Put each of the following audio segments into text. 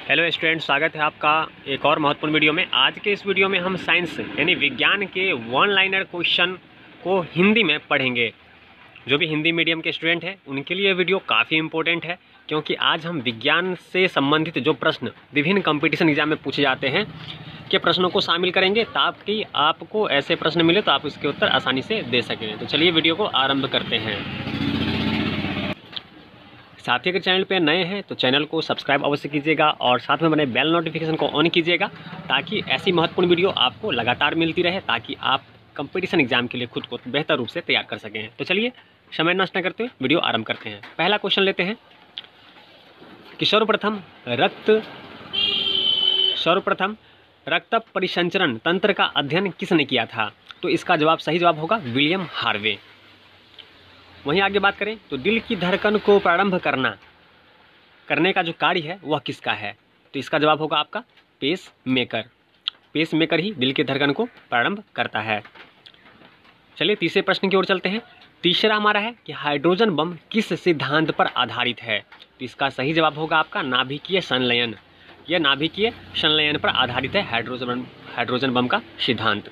Hello student, स्वागत है आपका एक और महत्वपूर्ण वीडियो में। आज के इस वीडियो में हम साइंस यानी विज्ञान के वन लाइनर क्वेश्चन को हिंदी में पढ़ेंगे। जो भी हिंदी मीडियम के स्टूडेंट हैं उनके लिए वीडियो काफ़ी इंपॉर्टेंट है, क्योंकि आज हम विज्ञान से संबंधित जो प्रश्न विभिन्न कंपटीशन एग्जाम में पूछे जाते हैं के प्रश्नों को शामिल करेंगे, ताकि आपको ऐसे प्रश्न मिले तो आप इसके उत्तर आसानी से दे सकें। तो चलिए वीडियो को आरंभ करते हैं। साथ ही अगर चैनल पे नए हैं तो चैनल को सब्सक्राइब अवश्य कीजिएगा और साथ में बने बेल नोटिफिकेशन को ऑन कीजिएगा, ताकि ऐसी महत्वपूर्ण वीडियो आपको लगातार मिलती रहे, ताकि आप कंपटीशन एग्जाम के लिए खुद को बेहतर रूप से तैयार कर सकें। तो चलिए समय नष्ट न करते हुए वीडियो आरंभ करते हैं। पहला क्वेश्चन लेते हैं कि सर्वप्रथम रक्त परिसंचरण तंत्र का अध्ययन किसने किया था? तो इसका सही जवाब होगा विलियम हार्वे। वहीं आगे बात करें तो दिल की धड़कन को प्रारंभ करने का जो कार्य है वह किसका है? तो इसका जवाब होगा आपका पेस मेकर ही दिल की धड़कन को प्रारंभ करता है। चलिए तीसरे प्रश्न की ओर चलते हैं। तीसरा हमारा है कि हाइड्रोजन बम किस सिद्धांत पर आधारित है? तो इसका सही जवाब होगा आपका नाभिकीय संलयन। यह नाभिकीय संलयन पर आधारित है हाइड्रोजन बम का सिद्धांत।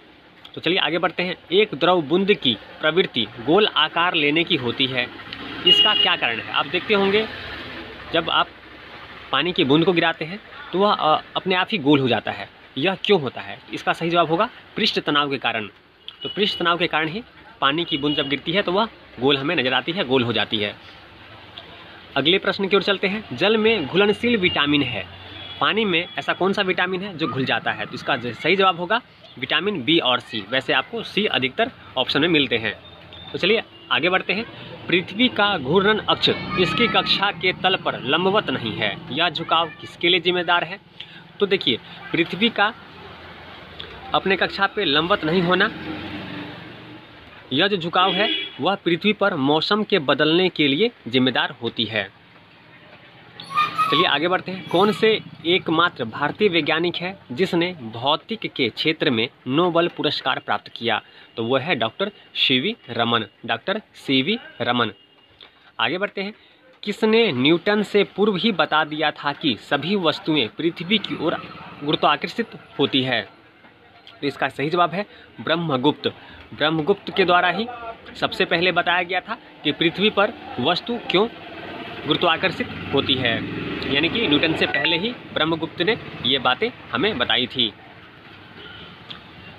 तो चलिए आगे बढ़ते हैं। एक द्रव बूंद की प्रवृत्ति गोल आकार लेने की होती है, इसका क्या कारण है? आप देखते होंगे जब आप पानी की बूंद को गिराते हैं तो वह अपने आप ही गोल हो जाता है। यह क्यों होता है? इसका सही जवाब होगा पृष्ठ तनाव के कारण। तो पृष्ठ तनाव के कारण ही पानी की बूंद जब गिरती है तो वह गोल हमें नजर आती है, गोल हो जाती है। अगले प्रश्न की ओर चलते हैं। जल में घुलनशील विटामिन है, पानी में ऐसा कौन सा विटामिन है जो घुल जाता है? तो इसका सही जवाब होगा विटामिन बी और सी। वैसे आपको सी अधिकतर ऑप्शन में मिलते हैं। तो चलिए आगे बढ़ते हैं। पृथ्वी का घूर्णन अक्ष इसकी कक्षा के तल पर लंबवत नहीं है, यह झुकाव किसके लिए जिम्मेदार है? तो देखिए, पृथ्वी का अपने कक्षा पे लंबवत नहीं होना, यह जो झुकाव है वह पृथ्वी पर मौसम के बदलने के लिए जिम्मेदार होती है। चलिए आगे बढ़ते हैं। कौन से एकमात्र भारतीय वैज्ञानिक है जिसने भौतिक के क्षेत्र में नोबेल पुरस्कार प्राप्त किया? तो वह है डॉक्टर सीवी रमन। आगे बढ़ते हैं। किसने न्यूटन से पूर्व ही बता दिया था कि सभी वस्तुएं पृथ्वी की ओर गुरुत्वाकर्षित होती है? तो इसका सही जवाब है ब्रह्मगुप्त के द्वारा ही सबसे पहले बताया गया था कि पृथ्वी पर वस्तु क्यों गुरुत्वाकर्षित होती है, यानी कि न्यूटन से पहले ही ब्रह्मगुप्त ने ये बातें हमें बताई थी।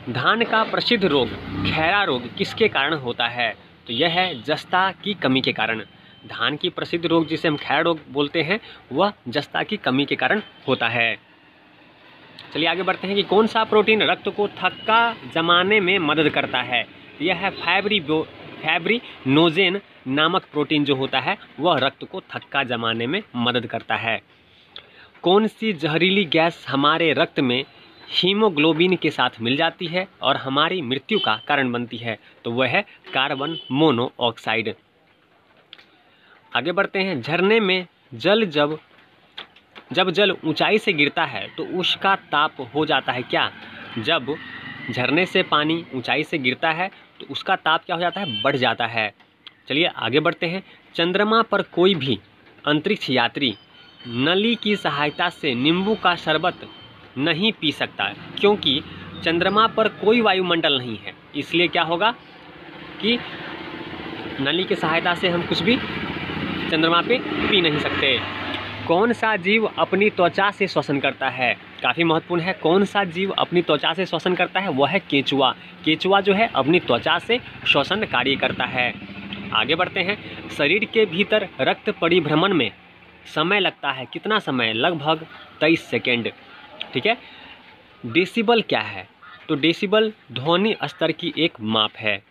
धान का प्रसिद्ध रोग खैरा रोग किसके कारण होता है? तो यह है जस्ता की कमी के कारण। धान की प्रसिद्ध रोग जिसे हम खैरा रोग बोलते हैं वह जस्ता की कमी के कारण होता है। चलिए आगे बढ़ते हैं कि कौन सा प्रोटीन रक्त को थक्का जमाने में मदद करता है? यह है फाइब्रिनोजेन नामक प्रोटीन जो होता है वह रक्त को थक्का जमाने में मदद करता है। कौन सी जहरीली गैस हमारे रक्त में हीमोग्लोबिन के साथ मिल जाती है और हमारी मृत्यु का कारण बनती है? तो वह है कार्बन मोनोऑक्साइड। आगे बढ़ते हैं। झरने में जब जल ऊंचाई से गिरता है तो उसका ताप हो जाता है क्या? जब झरने से पानी ऊंचाई से गिरता है तो उसका ताप क्या हो जाता है? बढ़ जाता है। चलिए आगे बढ़ते हैं। चंद्रमा पर कोई भी अंतरिक्ष यात्री नली की सहायता से नींबू का शरबत नहीं पी सकता, क्योंकि चंद्रमा पर कोई वायुमंडल नहीं है। इसलिए क्या होगा कि नली की सहायता से हम कुछ भी चंद्रमा पे पी नहीं सकते। कौन सा जीव अपनी त्वचा से श्वसन करता है? काफ़ी महत्वपूर्ण है। कौन सा जीव अपनी त्वचा से श्वसन करता है? वह है केंचुआ। केंचुआ जो है अपनी त्वचा से श्वसन कार्य करता है। आगे बढ़ते हैं। शरीर के भीतर रक्त परिभ्रमण में समय लगता है कितना समय? लगभग 23 सेकेंड। ठीक है। डेसिबल क्या है? तो डेसिबल ध्वनि स्तर की एक माप है।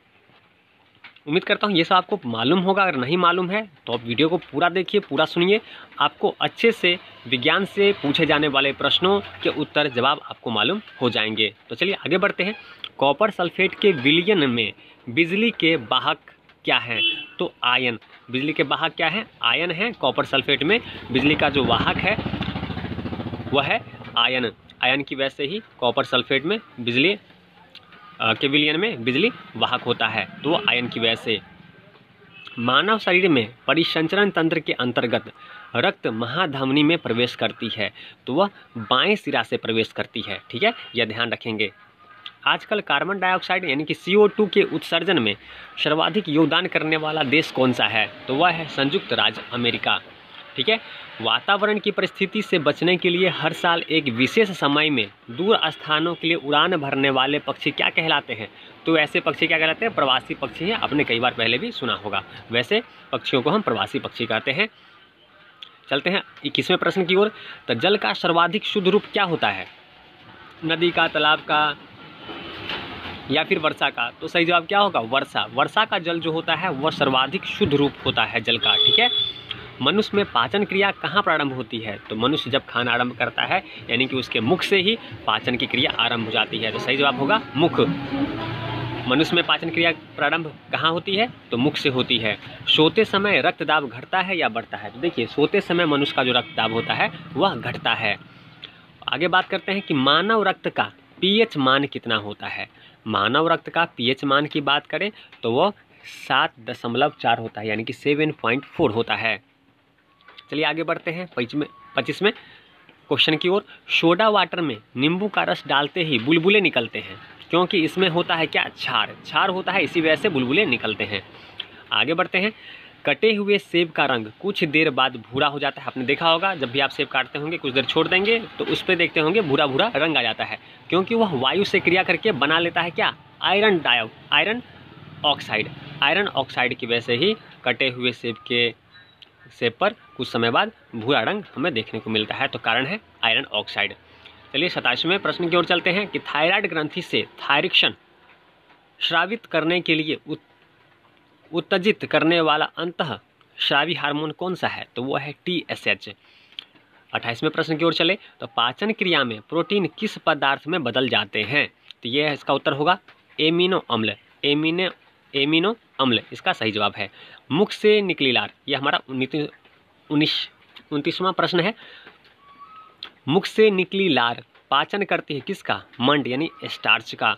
उम्मीद करता हूँ ये सब आपको मालूम होगा। अगर नहीं मालूम है तो आप वीडियो को पूरा देखिए, पूरा सुनिए, आपको अच्छे से विज्ञान से पूछे जाने वाले प्रश्नों के उत्तर जवाब आपको मालूम हो जाएंगे। तो चलिए आगे बढ़ते हैं। कॉपर सल्फेट के विलयन में बिजली के वाहक क्या हैं? तो आयन। बिजली के वाहक क्या है? आयन है। कॉपर सल्फेट में बिजली का जो वाहक है वह है आयन। आयन की वजह से ही कॉपर सल्फेट में बिजली के विलयन में बिजली वाहक होता है, तो वो आयन की वजह से। मानव शरीर में परिसंचरण तंत्र के अंतर्गत रक्त महाधमनी में प्रवेश करती है तो वह बाएं सिरा से प्रवेश करती है। ठीक है, यह ध्यान रखेंगे। आजकल कार्बन डाइऑक्साइड यानी कि CO2 के उत्सर्जन में सर्वाधिक योगदान करने वाला देश कौन सा है? तो वह है संयुक्त राज्य अमेरिका। ठीक है, वातावरण की परिस्थिति से बचने के लिए हर साल एक विशेष समय में दूर स्थानों के लिए उड़ान भरने वाले पक्षी क्या कहलाते हैं? तो ऐसे पक्षी क्या कहलाते हैं? प्रवासी पक्षी हैं। आपने कई बार पहले भी सुना होगा। वैसे पक्षियों को हम प्रवासी पक्षी कहते हैं। चलते हैं 21वें प्रश्न की ओर। तो जल का सर्वाधिक शुद्ध रूप क्या होता है? नदी का, तालाब का या फिर वर्षा का? तो सही जवाब क्या होगा? वर्षा। वर्षा का जल जो होता है वह सर्वाधिक शुद्ध रूप होता है जल का। ठीक है, मनुष्य में पाचन क्रिया कहाँ प्रारंभ होती है? तो मनुष्य जब खाना आरंभ करता है यानी कि उसके मुख से ही पाचन की क्रिया आरंभ हो जाती है। तो सही जवाब होगा मुख। मनुष्य में पाचन क्रिया प्रारंभ कहाँ होती है? तो मुख से होती है। सोते समय रक्तदाब घटता है या बढ़ता है? तो देखिए, सोते समय मनुष्य का जो रक्तदाब होता है वह घटता है। आगे बात करते हैं कि मानव रक्त का pH मान कितना होता है? मानव रक्त का pH मान की बात करें तो वह 7.4 होता है यानी कि 7.4 होता है। चलिए आगे बढ़ते हैं 25वें क्वेश्चन की ओर। सोडा वाटर में नींबू का रस डालते ही बुलबुले निकलते हैं क्योंकि इसमें होता है क्या? क्षार। क्षार होता है, इसी वजह से बुलबुले निकलते हैं। आगे बढ़ते हैं। कटे हुए सेब का रंग कुछ देर बाद भूरा हो जाता है। आपने देखा होगा जब भी आप सेब काटते होंगे कुछ देर छोड़ देंगे तो उस पर देखते होंगे भूरा भूरा रंग आ जाता है, क्योंकि वह वायु से क्रिया करके बना लेता है क्या? Iron oxide. आयरन ऑक्साइड की वजह से ही कटे हुए सेब पर कुछ समय बाद भूरा रंग हमें देखने को मिलता है। तो कारण है आयरन ऑक्साइड। चलिए 27वें प्रश्न की ओर चलते हैं कि थायराइड ग्रंथि से थायरिक्शन स्रावित करने के लिए उत्तेजित करने वाला अंतः स्रावी हार्मोन कौन सा है? तो वह है TSH। 28वें प्रश्न की ओर चले तो पाचन क्रिया में प्रोटीन किस पदार्थ में बदल जाते हैं? तो यह इसका उत्तर होगा एमिनो अम्ल। एमिनो अम्ल इसका सही जवाब है। मुख से निकली लार, यह हमारा 29वां प्रश्न है। मुख से निकली लार पाचन करती है किसका? मंड यानी स्टार्च का।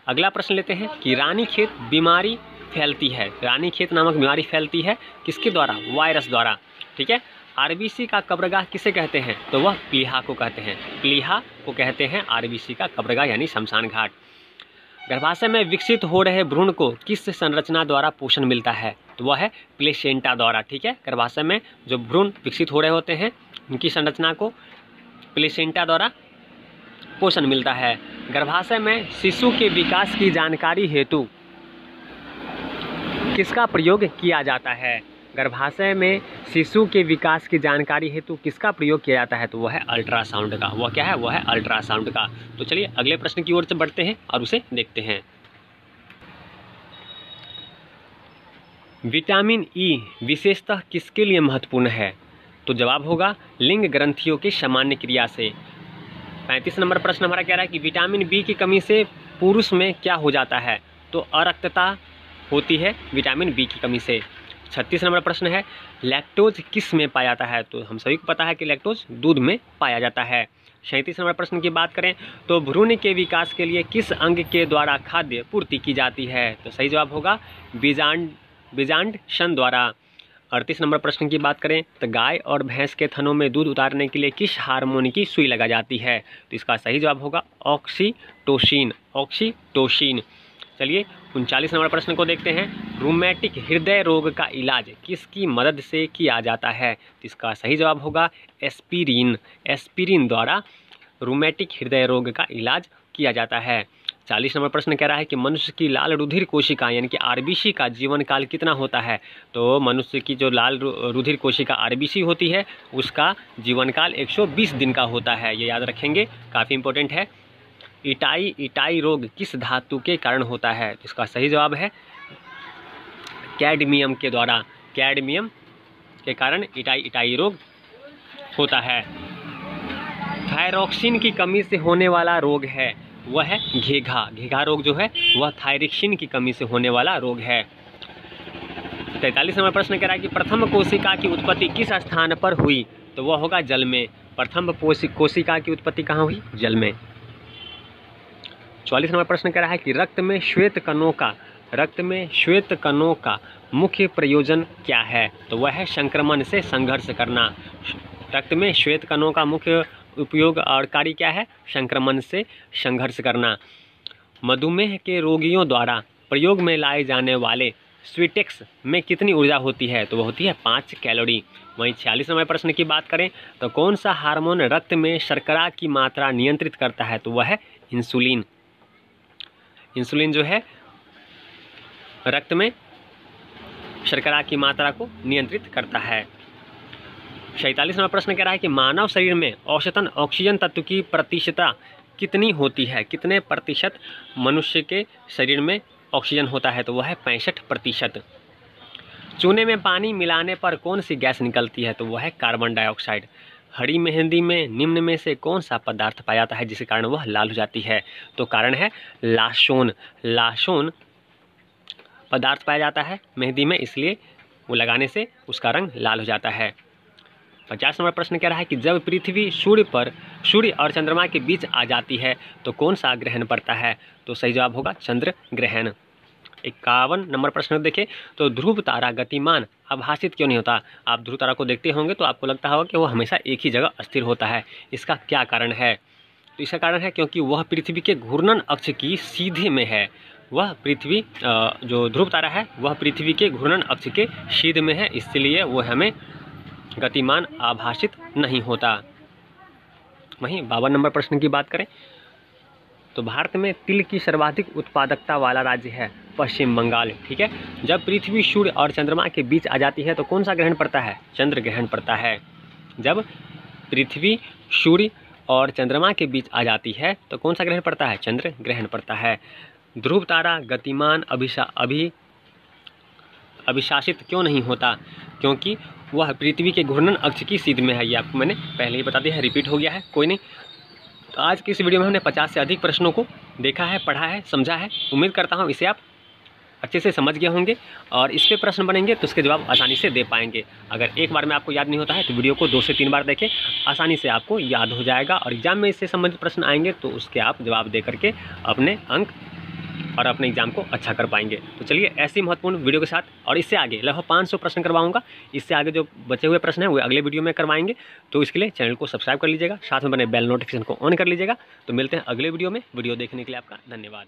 अगला प्रश्न लेते हैं कि रानीखेत बीमारी फैलती है। रानीखेत नामक बीमारी फैलती है किसके द्वारा? वायरस द्वारा। ठीक है, RBC का कब्रगाह किसे कहते हैं? तो वह प्लीहा को कहते हैं। प्लीहा को कहते हैं RBC का कब्रगाह यानी शमशान घाट। गर्भाशय में विकसित हो रहे भ्रूण को किस संरचना द्वारा पोषण मिलता है? तो वह है प्लेसेंटा द्वारा। ठीक है, गर्भाशय में जो भ्रूण विकसित हो रहे होते हैं उनकी संरचना को प्लेसेंटा द्वारा पोषण मिलता है। गर्भाशय में शिशु के विकास की जानकारी हेतु किसका प्रयोग किया जाता है? गर्भाशय में शिशु के विकास की जानकारी हेतु किसका प्रयोग किया जाता है? तो वह है अल्ट्रासाउंड का। वह क्या है? वह है अल्ट्रासाउंड का। तो चलिए अगले प्रश्न की ओर से बढ़ते हैं और उसे देखते हैं। विटामिन ई विशेषतः किसके लिए महत्वपूर्ण है? तो जवाब होगा लिंग ग्रंथियों की सामान्य क्रिया से। 35 नंबर प्रश्न हमारा कह रहा है कि विटामिन बी की कमी से पुरुष में क्या हो जाता है? तो अरक्तता होती है विटामिन बी की कमी से। 36 नंबर प्रश्न है लैक्टोज किस में पाया जाता है? तो हम सभी को पता है कि लैक्टोज दूध में पाया जाता है। 37 नंबर प्रश्न की बात करें तो भ्रूण के विकास के लिए किस अंग के द्वारा खाद्य पूर्ति की जाती है? तो सही जवाब होगा बीजांड द्वारा। 38 नंबर प्रश्न की बात करें तो गाय और भैंस के थनों में दूध उतारने के लिए किस हार्मोन की सुई लगा जाती है? तो इसका सही जवाब होगा ऑक्सीटोसिन। चलिए 39 नंबर प्रश्न को देखते हैं। रूमेटिक हृदय रोग का इलाज किसकी मदद से किया जाता है? तो इसका सही जवाब होगा एस्पिरिन द्वारा रूमेटिक हृदय रोग का इलाज किया जाता है। 40 नंबर प्रश्न कह रहा है कि मनुष्य की लाल रुधिर कोशिका यानी कि RBC का जीवन काल कितना होता है? तो मनुष्य की जो लाल रुधिर कोशिका RBC होती है उसका जीवन काल 120 दिन का होता है। ये याद रखेंगे, काफ़ी इंपॉर्टेंट है। इटाई रोग किस धातु के कारण होता है? तो इसका सही जवाब है कैडमियम के द्वारा। कैडमियम के कारण इटाई रोग होता है। थायरॉक्सिन की कमी से होने वाला रोग है वह है घेघा रोग जो है वह थायरिक्सिन की कमी से होने वाला रोग है। 43 नंबर प्रश्न कह रहा है कि प्रथम कोशिका की उत्पत्ति किस स्थान पर हुई? तो वह होगा जल में। प्रथम कोशिका की उत्पत्ति कहाँ हुई? जल में। 44 नंबर प्रश्न कह रहा है कि रक्त में श्वेत कणों का मुख्य प्रयोजन क्या है? तो वह है संक्रमण से संघर्ष करना। रक्त में श्वेत कणों का मुख्य उपयोग और कार्य क्या है? संक्रमण से संघर्ष करना। मधुमेह के रोगियों द्वारा प्रयोग में लाए जाने वाले स्वीटेक्स में कितनी ऊर्जा होती है? तो वह होती है 5 कैलोरी। वहीं 46 नंबर प्रश्न की बात करें तो कौन सा हार्मोन रक्त में शर्करा की मात्रा नियंत्रित करता है? तो वह है इंसुलिन। इंसुलिन जो है रक्त में शर्करा की मात्रा को नियंत्रित करता है। 47 नंबर प्रश्न कह रहा है कि मानव शरीर में औसतन ऑक्सीजन तत्व की प्रतिशतता कितनी होती है? कितने प्रतिशत मनुष्य के शरीर में ऑक्सीजन होता है? तो वह है 65%। चूने में पानी मिलाने पर कौन सी गैस निकलती है? तो वह है कार्बन डाइऑक्साइड। हरी मेहंदी में निम्न में से कौन सा पदार्थ पाया जाता है जिसके कारण वह लाल हो जाती है? तो कारण है लासोन। लासोन पदार्थ पाया जाता है मेहंदी में, इसलिए वो लगाने से उसका रंग लाल हो जाता है। 50 नंबर प्रश्न कह रहा है कि जब पृथ्वी सूर्य और चंद्रमा के बीच आ जाती है तो कौन सा ग्रहण पड़ता है? तो सही जवाब होगा चंद्र ग्रहण। 51 नंबर प्रश्न देखें तो ध्रुव तारा गतिमान आभासित क्यों नहीं होता? आप ध्रुव तारा को देखते होंगे तो आपको लगता होगा कि वो हमेशा एक ही जगह स्थिर होता है। इसका क्या कारण है? तो इसका कारण है क्योंकि वह पृथ्वी के घूर्णन अक्ष की सीधे में है। वह पृथ्वी जो ध्रुव तारा है वह पृथ्वी के घूर्णन अक्ष के सीधे में है, इसलिए वह हमें गतिमान आभासित नहीं होता। वहीं 52 नंबर प्रश्न की बात करें तो भारत में तिल की सर्वाधिक उत्पादकता वाला राज्य है पश्चिम बंगाल। ठीक है, जब पृथ्वी सूर्य और चंद्रमा के बीच आ जाती है तो कौन सा ग्रहण पड़ता है? चंद्र ग्रहण पड़ता है। जब पृथ्वी सूर्य और चंद्रमा के बीच आ जाती है तो कौन सा ग्रहण पड़ता है? चंद्र ग्रहण पड़ता है। ध्रुव तारा गतिमान अभिशासित क्यों नहीं होता? क्योंकि वह पृथ्वी के घूर्णन अक्ष की सीध में है। ये आपको मैंने पहले ही बता दिया है, रिपीट हो गया है, कोई नहीं। तो आज की इस वीडियो में हमने 50 से अधिक प्रश्नों को देखा है, पढ़ा है, समझा है। उम्मीद करता हूँ इसे आप अच्छे से समझ गए होंगे और इस पे प्रश्न बनेंगे तो उसके जवाब आसानी से दे पाएंगे। अगर एक बार में आपको याद नहीं होता है तो वीडियो को 2 से 3 बार देखें, आसानी से आपको याद हो जाएगा और एग्जाम में इससे संबंधित प्रश्न आएंगे तो उसके आप जवाब दे करके अपने अंक और अपने एग्जाम को अच्छा कर पाएंगे। तो चलिए ऐसी महत्वपूर्ण वीडियो के साथ और इससे आगे लगभग 500 प्रश्न करवाऊंगा। इससे आगे जो बचे हुए प्रश्न हैं वो अगले वीडियो में करवाएंगे। तो इसके लिए चैनल को सब्सक्राइब कर लीजिएगा, साथ में बने बेल नोटिफिकेशन को ऑन कर लीजिएगा। तो मिलते हैं अगले वीडियो में। वीडियो देखने के लिए आपका धन्यवाद।